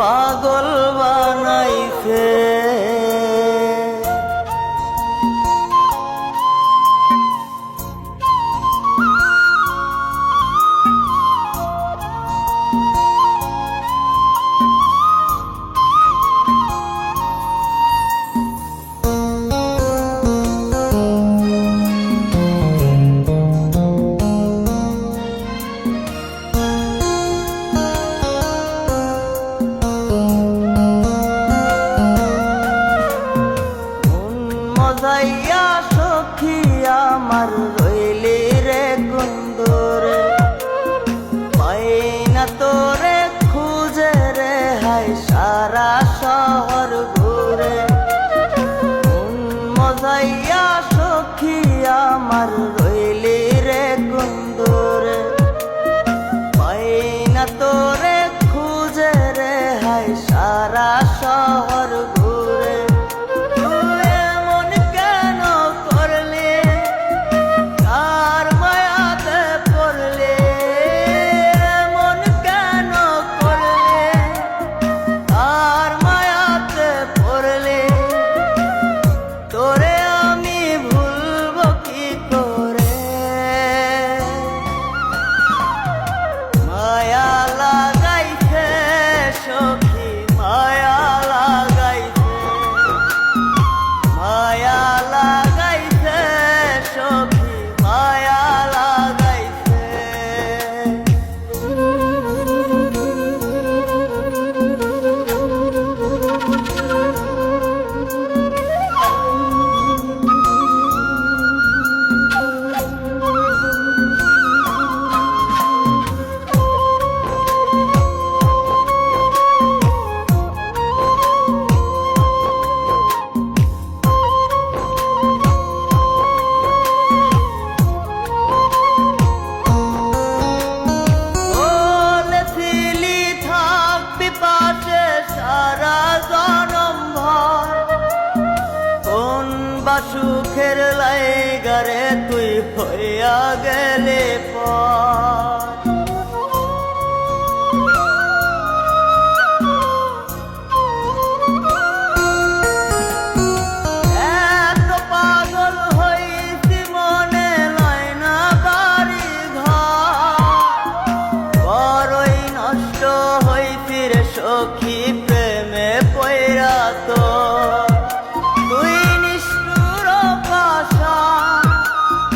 পাগল বানাইছে। মজাইয়া সখী আমার রইলি রে কুন্দরে, পাই না তোরে খুঁজে রে হাই সারা শহর ঘুরে। মজাইয়া সখী আমার রইলি রে কুন্দরে, পাই না তোরে খুঁজে রে হাই সারা শহর ঘুরে। সুখের লাইগারে তুই হইয়া গেলে পর, এত পাগল হইছি মনে লয় না বাড়ি ঘর, বড়ই নষ্ট হইছি রে সখী প্রেমে পইরা তো।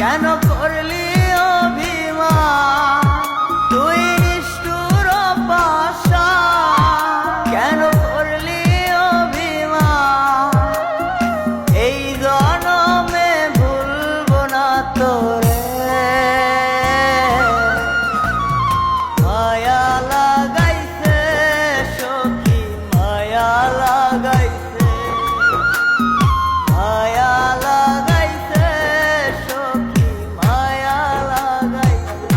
কেন করলি অভিমান তুই নিষ্ঠুর পাষাণ, কেন করলি অভিমান, এই জনমে ভুলবো না তোরে। মায়া লাগাইছে সখী মায়া লাগাইছে, মায়া লাগাইছে সখী মায়া লাগাইছে।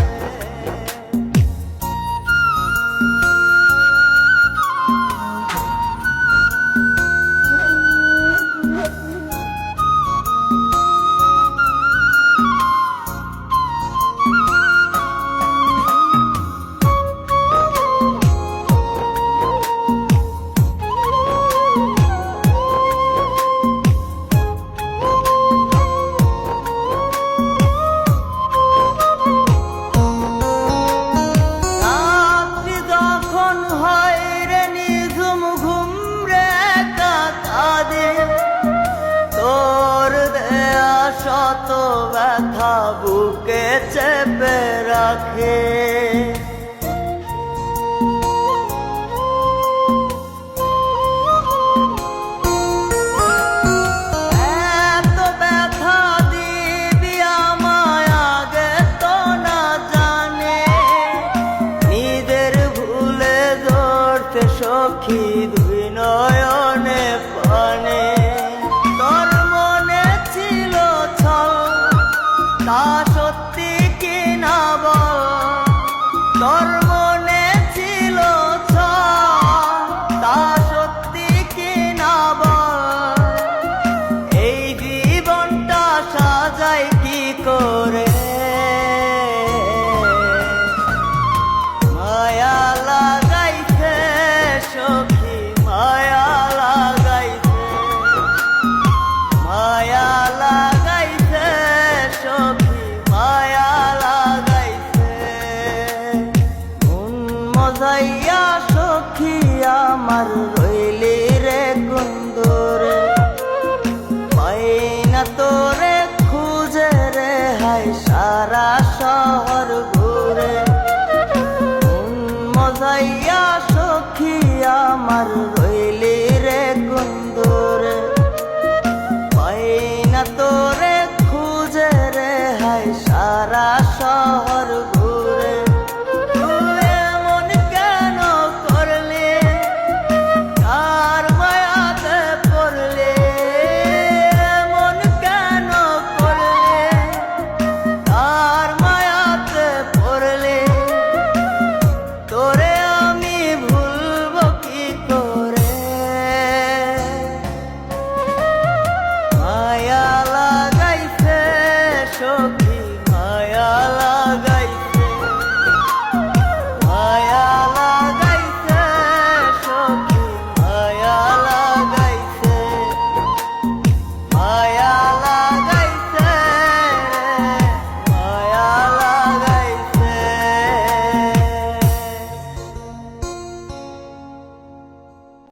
তোর দেয়া শত ব্যথা বুকে চেপে রাখে, এত ব্যথা দিবি আমায় আগে তো না জানে, নিজের ভুলে ধরতে সখী দুই নয়